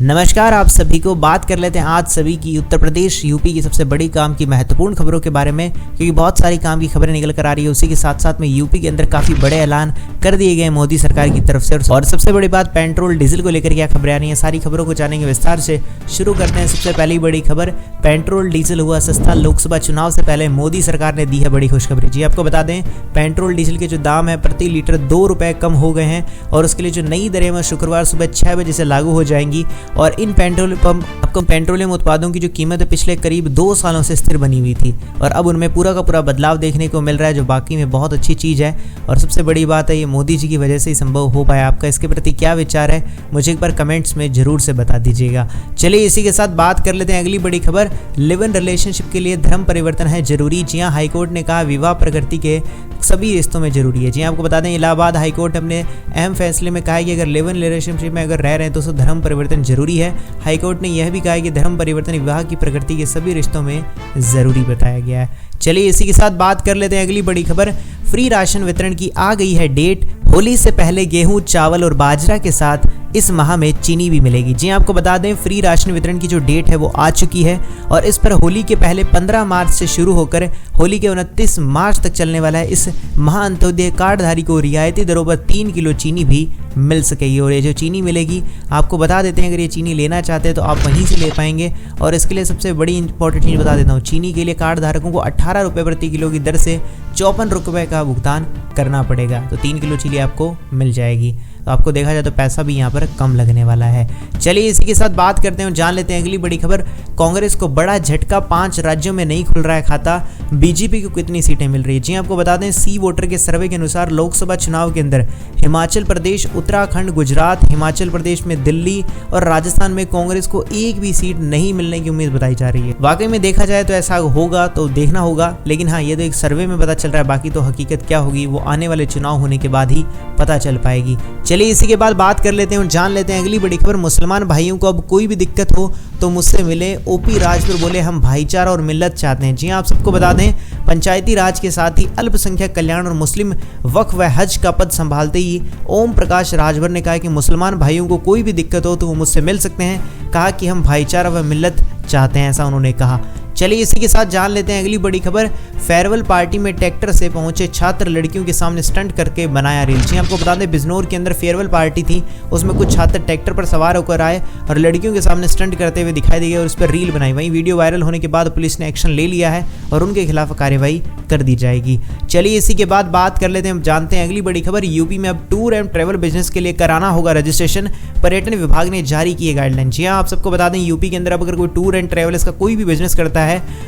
नमस्कार आप सभी को। बात कर लेते हैं आज सभी की उत्तर प्रदेश यूपी की सबसे बड़ी काम की महत्वपूर्ण खबरों के बारे में, क्योंकि बहुत सारी काम की खबरें निकल कर आ रही है। उसी के साथ साथ में यूपी के अंदर काफी बड़े ऐलान कर दिए गए मोदी सरकार की तरफ से। और सबसे बड़ी बात, पेट्रोल डीजल को लेकर क्या खबरें आ रही हैं, सारी खबरों को जानेंगे विस्तार से। शुरू करते हैं सबसे पहली बड़ी खबर, पेट्रोल डीजल हुआ सस्ता। लोकसभा चुनाव से पहले मोदी सरकार ने दी है बड़ी खुशखबरी। जी आपको बता दें, पेट्रोल डीजल के जो दाम है प्रति लीटर 2 रुपए कम हो गए हैं और उसके लिए जो नई दरें वो शुक्रवार सुबह 6 बजे से लागू हो जाएंगी। और इन पेट्रोलियम उत्पादों की जो कीमत पिछले करीब 2 सालों से स्थिर बनी हुई थी और अब उनमें पूरा का पूरा बदलाव देखने को मिल रहा है, जो बाकी में बहुत अच्छी चीज़ है। और सबसे बड़ी बात है, ये मोदी जी की वजह से ही संभव हो पाया। आपका इसके प्रति क्या विचार है, मुझे एक बार कमेंट्स में जरूर से बता दीजिएगा। चलिए इसी के साथ बात कर लेते हैं अगली बड़ी खबर, लिव इन रिलेशनशिप के लिए धर्म परिवर्तन है जरूरी। जी हाँ, हाईकोर्ट ने कहा विवाह प्रकृति के सभी रिश्तों में जरूरी है। जी आपको बता दें, इलाहाबाद हाईकोर्ट अपने अहम फैसले में कहा है कि अगर लिव इन रिलेशनशिप में अगर रह रहे हैं तो उसको धर्म परिवर्तन जरूरी है। हाईकोर्ट ने यह भी कहा है कि धर्म परिवर्तन विवाह की प्रकृति के सभी रिश्तों में जरूरी बताया गया है। चलिए इसी के साथ बात कर लेते हैं अगली बड़ी खबर, फ्री राशन वितरण की आ गई है डेट। होली से पहले गेहूं, चावल और बाजरा के साथ इस माह में चीनी भी मिलेगी। जी आपको बता दें, फ्री राशन वितरण की जो डेट है वो आ चुकी है और इस पर होली के पहले 15 मार्च से शुरू होकर होली के 29 मार्च तक चलने वाला है। इस महाअंत्योदय कार्डधारी को रियायती दरों पर 3 किलो चीनी भी मिल सकेगी। और ये जो चीनी मिलेगी, आपको बता देते हैं, अगर ये चीनी लेना चाहते हैं तो आप वहीं से ले पाएंगे। और इसके लिए सबसे बड़ी इंपॉर्टेंट चीज़ बता देता हूँ, चीनी के लिए कार्ड धारकों को 18 रुपये प्रति किलो की दर से 54 रुपये का भुगतान करना पड़ेगा। तो 3 किलो चीनी आपको मिल जाएगी। तो आपको देखा जाए तो पैसा भी यहाँ पर कम लगने वाला है। चलिए इसी के साथ बात करते हैं, जान लेते हैं अगली बड़ी खबर, कांग्रेस को बड़ा झटका, 5 राज्यों में नहीं खुल रहा है खाता। बीजेपी को कितनी सीटें मिल रही है। जी आपको बता दें, सी वोटर के सर्वे के अनुसार लोकसभा चुनाव के अंदर हिमाचल प्रदेश, उत्तराखंड, गुजरात, हिमाचल प्रदेश में दिल्ली और राजस्थान में कांग्रेस को एक भी सीट नहीं मिलने की उम्मीद बताई जा रही है। वाकई में देखा जाए तो ऐसा होगा तो देखना होगा, लेकिन हाँ, ये तो एक सर्वे में पता चल रहा है, बाकी तो हकीकत क्या होगी वो आने वाले चुनाव होने के बाद ही पता चल पाएगी। चलिए इसी के बाद बात कर लेते हैं और जान लेते हैं अगली बड़ी खबर, मुसलमान भाइयों को अब कोई भी दिक्कत हो तो मुझसे मिले। ओपी राजपुर बोले हम भाईचारा और मिल्लत चाहते हैं। जी आप सबको बता दें, पंचायती राज के साथ ही अल्पसंख्यक कल्याण और मुस्लिम वक्फ व हज का पद संभालते ही ओम प्रकाश राजभर ने कहा कि मुसलमान भाइयों को कोई भी दिक्कत हो तो वो मुझसे मिल सकते हैं। कहा कि हम भाईचारा व मिल्लत चाहते हैं, ऐसा उन्होंने कहा। चलिए इसी के साथ जान लेते हैं अगली बड़ी खबर, फेयरवेल पार्टी में ट्रैक्टर से पहुंचे छात्र लड़कियों के सामने स्टंट करके बनाया रील। जी आपको बता दें, बिजनौर के अंदर फेयरवेल पार्टी थी, उसमें कुछ छात्र ट्रैक्टर पर सवार होकर आए और लड़कियों के सामने स्टंट करते हुए दिखाई दिए और उस पर रील बनाई। वहीं वीडियो वायरल होने के बाद पुलिस ने एक्शन ले लिया है और उनके खिलाफ कार्रवाई कर दी जाएगी। चलिए इसी के बाद बात कर लेते हैं, जानते हैं अगली बड़ी खबर, यूपी में अब टूर एंड ट्रैवल बिजनेस के लिए कराना होगा रजिस्ट्रेशन। पर्यटन विभाग ने जारी की है गाइडलाइन। जी हाँ, आप सबको बता दें, यूपी के अंदर अब अगर कोई टूर एंड ट्रैवल्स का कोई भी बिजनेस करता है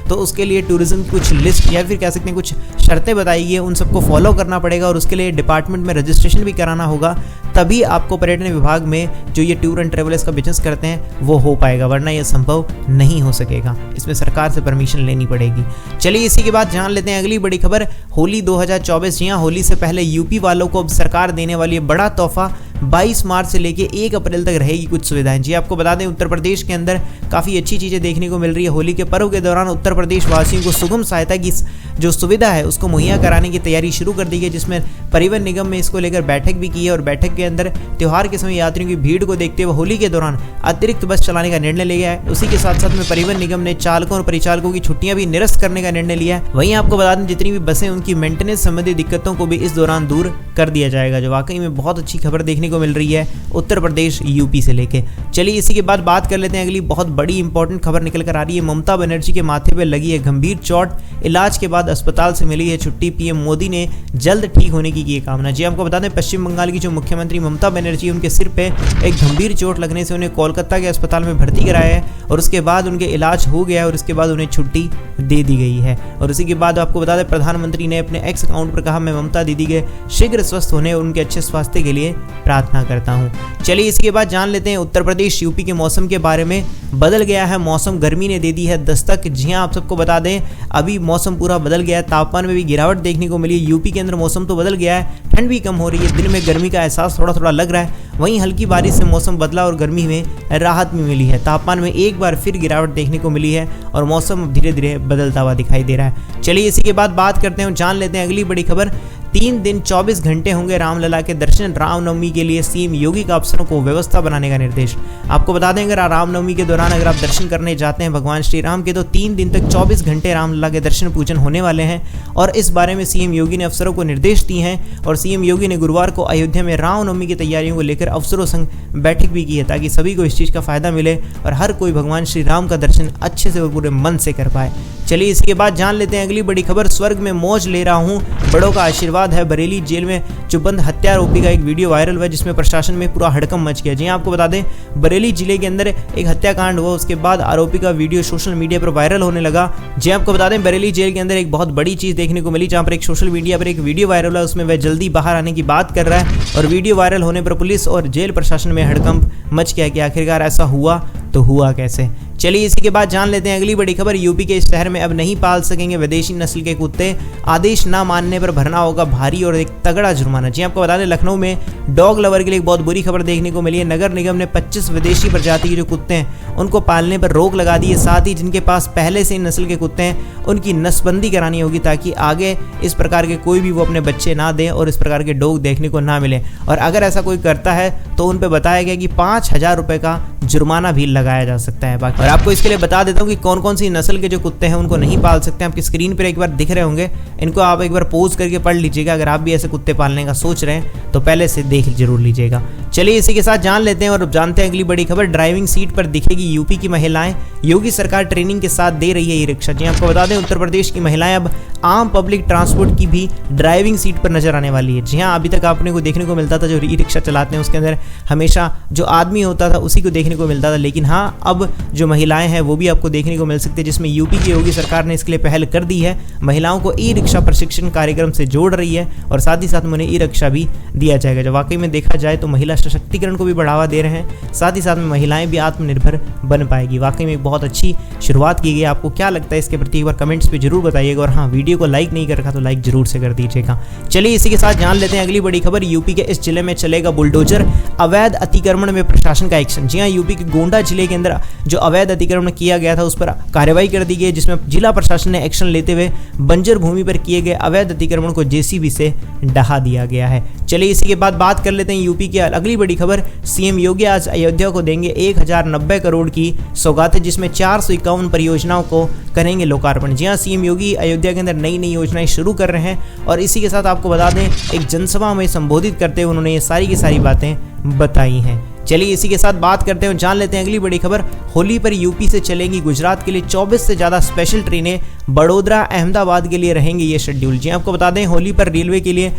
तो उसके लिए टूरिज्म की कुछ लिस्ट या फिर कह सकते हैं कुछ शर्तें बताई गई है, उन सबको फॉलो करना पड़ेगा और उसके लिए डिपार्टमेंट में रजिस्ट्रेशन भी कराना होगा। तभी आपको पर्यटन विभाग में जो ये टूर एंड ट्रैवल्स का बिजनेस करते हैं वो हो पाएगा, वरना ये संभव नहीं हो सकेगा। इसमें सरकार से परमिशन लेनी पड़ेगी। चलिए इसी के बाद जान लेते हैं अगली बड़ी खबर, होली 2024। जी हाँ, होली से पहले यूपी वालों को अब सरकार देने वाली है बड़ा तोहफा। 22 मार्च से लेके 1 अप्रैल तक रहेगी कुछ सुविधाएं। जी आपको बता दें, उत्तर प्रदेश के अंदर काफ़ी अच्छी चीज़ें देखने को मिल रही है। होली के पर्व के दौरान उत्तर प्रदेश वासियों को सुगम सहायता की जो सुविधा है उसको मुहैया कराने की तैयारी शुरू कर दी गई, जिसमें परिवहन निगम में इसको लेकर बैठक भी की है। और बैठक के अंदर त्यौहार के समय यात्रियों की भीड़ को देखते हुए होली के दौरान अतिरिक्त बस चलाने का निर्णय लिया है। उसी के साथ साथ में परिवहन निगम ने चालकों और परिचालकों की छुट्टियां भी निरस्त करने का निर्णय लिया है। वहीं आपको बता दें, जितनी भी बसें उनकी मेंटेनेंस संबंधी दिक्कतों को भी इस दौरान दूर कर दिया जाएगा, जो वाकई में बहुत अच्छी खबर देखने को मिल रही है उत्तर प्रदेश यूपी से लेके। चलिए इसी के बाद बात कर लेते हैं, अगली बहुत बड़ी इंपॉर्टेंट खबर निकल कर आ रही है, ममता बनर्जी के माथे पर लगी है गंभीर चोट, इलाज के बाद अस्पताल से मिली है छुट्टी। पीएम मोदी ने जल्द ठीक होने की कामना। जी आपको बता दें, पश्चिम बंगाल की जो मुख्यमंत्री ममता बनर्जी, उनके सिर पे एक गंभीर चोट लगने से उन्हें कोलकाता के अस्पताल में भर्ती कराया है और उसके बाद उनके इलाज हो गया और उसके बाद उन्हें छुट्टी दे दी गई है। और उसी के बाद आपको बता दें, प्रधानमंत्री ने अपने एक्स अकाउंट पर कहा, मैं ममता दीदी के शीघ्र स्वस्थ होने और उनके अच्छे स्वास्थ्य के लिए प्रार्थना करता हूँ। चलिए इसके बाद जान लेते हैं उत्तर प्रदेश यूपी के मौसम के बारे में। बदल गया है मौसम, गर्मी ने दे दी है दस्तक। जी हाँ, आप सबको बता दें, अभी मौसम पूरा बदल गया है, तापमान में भी गिरावट देखने को मिली है। यूपी के अंदर मौसम तो बदल गया है, ठंड भी कम हो रही है, दिन में गर्मी का एहसास थोड़ा थोड़ा लग रहा है। वहीं हल्की बारिश से मौसम बदला और गर्मी में राहत भी मिली है। तापमान में एक बार फिर गिरावट देखने को मिली है और मौसम धीरे धीरे बदलता हुआ दिखाई दे रहा है। चलिए इसी के बाद बात करते हैं, जान लेते हैं अगली बड़ी खबर, 3 दिन 24 घंटे होंगे रामलला के दर्शन। रामनवमी के लिए सीएम योगी का अफसरों को व्यवस्था बनाने का निर्देश। आपको बता दें, अगर रामनवमी के दौरान अगर आप दर्शन करने जाते हैं भगवान श्री राम के, तो 3 दिन तक 24 घंटे रामलला के दर्शन पूजन होने वाले हैं। और इस बारे में सीएम योगी ने अफसरों को निर्देश दिए हैं। और सीएम योगी ने गुरुवार को अयोध्या में रामनवमी की तैयारियों को लेकर अफसरों संग बैठक भी की है, ताकि सभी को इस चीज़ का फायदा मिले और हर कोई भगवान श्री राम का दर्शन अच्छे से और पूरे मन से कर पाए। चलिए इसके बाद जान लेते हैं अगली बड़ी खबर। स्वर्ग में मौज ले रहा हूं, बड़ों का आशीर्वाद है। बरेली जेल में जो बंद हत्या आरोपी का एक वीडियो वायरल हुआ, जिसमें प्रशासन में पूरा हड़कंप मच गया। जी आपको बता दें, बरेली जिले के अंदर एक हत्याकांड हुआ, उसके बाद आरोपी का वीडियो सोशल मीडिया पर वायरल होने लगा। जी आपको बता दें, बरेली जेल के अंदर एक बहुत बड़ी चीज देखने को मिली, जहां पर एक सोशल मीडिया पर एक वीडियो वायरल हुआ, उसमें वह जल्दी बाहर आने की बात कर रहा है। और वीडियो वायरल होने पर पुलिस और जेल प्रशासन में हड़कंप मच गया कि आखिरकार ऐसा हुआ तो हुआ कैसे। चलिए इसी के बाद जान लेते हैं अगली बड़ी खबर। यूपी के इस शहर में अब नहीं पाल सकेंगे विदेशी नस्ल के कुत्ते, आदेश ना मानने पर भरना होगा भारी और एक तगड़ा जुर्माना। जी आपको बता दें, लखनऊ में डॉग लवर के लिए एक बहुत बुरी खबर देखने को मिली है। नगर निगम ने 25 विदेशी प्रजाति के जो कुत्ते हैं उनको पालने पर रोक लगा दी है। साथ ही जिनके पास पहले से इन नस्ल के कुत्ते हैं उनकी नसबंदी करानी होगी, ताकि आगे इस प्रकार के कोई भी वो अपने बच्चे ना दें और इस प्रकार के डॉग देखने को ना मिले। और अगर ऐसा कोई करता है तो उन पर बताया गया कि 5,000 रुपये का जुर्माना भी लगाया जा सकता है। बाकी और आपको इसके लिए बता देता हूँ कि कौन कौन सी नस्ल के जो कुत्ते हैं उनको नहीं पाल सकते हैं। आपकी स्क्रीन पर एक बार दिख रहे होंगे, इनको आप एक बार पोज करके पढ़ लीजिएगा। अगर आप भी ऐसे कुत्ते पालने का सोच रहे हैं तो पहले से देख जरूर लीजिएगा। चलिए इसी के साथ जान लेते हैं और जानते हैं अगली बड़ी खबर। ड्राइविंग सीट पर दिखेगी यूपी की महिलाएं, योगी सरकार ट्रेनिंग के साथ दे रही है ई रिक्शा। जी आपको बता दें, उत्तर प्रदेश की महिलाएं अब आम पब्लिक ट्रांसपोर्ट की भी ड्राइविंग सीट पर नजर आने वाली है। जी हाँ, अभी तक आपने को देखने को मिलता था जो ई रिक्शा चलाते हैं उसके अंदर हमेशा जो आदमी होता था उसी को देखने को मिलता था, लेकिन हाँ अब जो महिलाएं हैं वो भी आपको देखने को मिल सकती है, जिसमें यूपी की योगी सरकार ने इसके लिए पहल कर दी है। महिलाओं को ई रिक्शा प्रशिक्षण कार्यक्रम से जोड़ रही है और साथ ही साथ उन्हें ई रिक्शा भी दिया जाएगा, जो वाकई में देखा जाए तो महिला सशक्तिकरण को भी बढ़ावा दे रहे हैं। साथ ही साथ में महिलाएं भी आत्मनिर्भर बन पाएगी। वाकई में बहुत अच्छी शुरुआत की गई। आपको क्या लगता है इसके प्रति एक बार कमेंट्स पे जरूर बताइएगा। और हाँ, वीडियो को लाइक नहीं कर रखा तो लाइक जरूर से कर दीजिएगा। चलिए इसी के साथ जान लेते हैं अगली बड़ी खबर। यूपी के इस जिले में चलेगा बुलडोजर, अवैध अतिक्रमण में प्रशासन का एक्शन। जी हाँ, यूपी के गोंडा जिले के अंदर जो अवैध अतिक्रमण किया गया था उस पर कार्रवाई कर दी गई, जिसमें जिला प्रशासन ने एक्शन लेते हुए बंजर भूमि पर किए गए अवैध अतिक्रमण को जेसीबी से ढहा दिया गया है। चलिए इसी के बाद बात कर लेते हैं यूपी की अगली बड़ी खबर। सीएम योगी आज अयोध्या को देंगे 1090 करोड़ की सौगातें, जिसमें 451 परियोजनाओं को करेंगे लोकार्पण। जी हाँ, सीएम योगी अयोध्या के अंदर नई नई योजनाएं शुरू कर रहे हैं। और इसी के साथ आपको बता दें, एक जनसभा में संबोधित करते हुए उन्होंने ये सारी की सारी बातें बताई हैं। चलिए इसी के साथ बात करते हैं, जान लेते हैं अगली बड़ी खबर। होली पर यूपी से चलेंगी गुजरात के लिए 24 से ज़्यादा स्पेशल ट्रेनें, बड़ोदरा अहमदाबाद के लिए रहेंगे ये शेड्यूल। जी आपको बता दें, होली पर रेलवे के लिए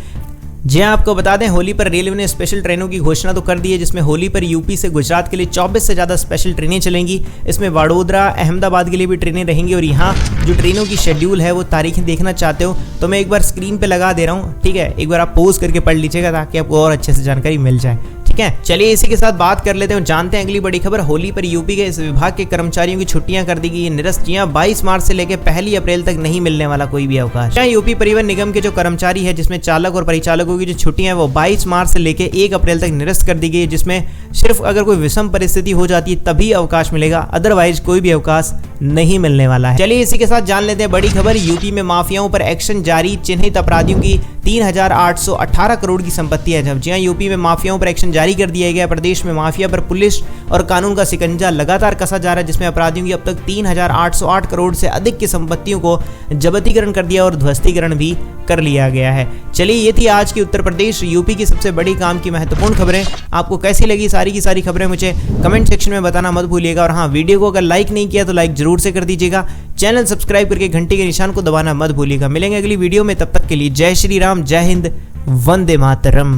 होली पर रेलवे ने स्पेशल ट्रेनों की घोषणा तो कर दी है, जिसमें होली पर यूपी से गुजरात के लिए 24 से ज़्यादा स्पेशल ट्रेनें चलेंगी। इसमें वडोदरा अहमदाबाद के लिए भी ट्रेनें रहेंगी। और यहाँ जो ट्रेनों की शेड्यूल है वो तारीखें देखना चाहते हो तो मैं एक बार स्क्रीन पे लगा दे रहा हूँ, ठीक है। एक बार आप पोज करके पढ़ लीजिएगा ताकि आपको और अच्छे से जानकारी मिल जाए, ठीक है। चलिए इसी के साथ बात कर लेते हैं, जानते हैं अगली बड़ी खबर। होली पर यूपी के इस विभाग के कर्मचारियों की छुट्टियां कर दी गई निरस्त। 22 मार्च से लेकर 1 अप्रैल तक नहीं मिलने वाला कोई भी अवकाश। यूपी परिवहन निगम के जो कर्मचारी है, जिसमें चालक और परिचालकों की जो छुट्टियां वो 22 मार्च से लेकर 1 अप्रैल तक निरस्त कर दी गई है, जिसमें सिर्फ अगर कोई विषम परिस्थिति हो जाती है तभी अवकाश मिलेगा, अदरवाइज कोई भी अवकाश नहीं मिलने वाला है। चलिए इसी के साथ जान लेते हैं बड़ी खबर। यूपी में माफियाओं पर एक्शन जारी, चिन्हित अपराधियों की 3,818 करोड़ की संपत्ति है। जी हाँ, यूपी में माफियाओं पर एक्शन जारी कर दिया गया। प्रदेश में माफिया पर पुलिस और कानून का शिकंजा लगातार कसा जा रहा है, जिसमें अपराधियों की अब तक 3,808 करोड़ से अधिक की संपत्तियों को जब्तीकरण कर दिया और ध्वस्तीकरण भी कर लिया गया है। चलिए ये थी आज की उत्तर प्रदेश यूपी की सबसे बड़ी काम की महत्वपूर्ण खबरें। आपको कैसी लगी सारी की सारी खबरें मुझे कमेंट सेक्शन में बताना मत भूलिएगा। और हाँ, वीडियो को अगर लाइक नहीं किया तो लाइक जरूर से कर दीजिएगा। चैनल सब्सक्राइब करके घंटी के निशान को दबाना मत भूलिएगा। मिलेंगे अगली वीडियो में, तब तक के लिए जय श्री राम, जय हिंद, वंदे मातरम।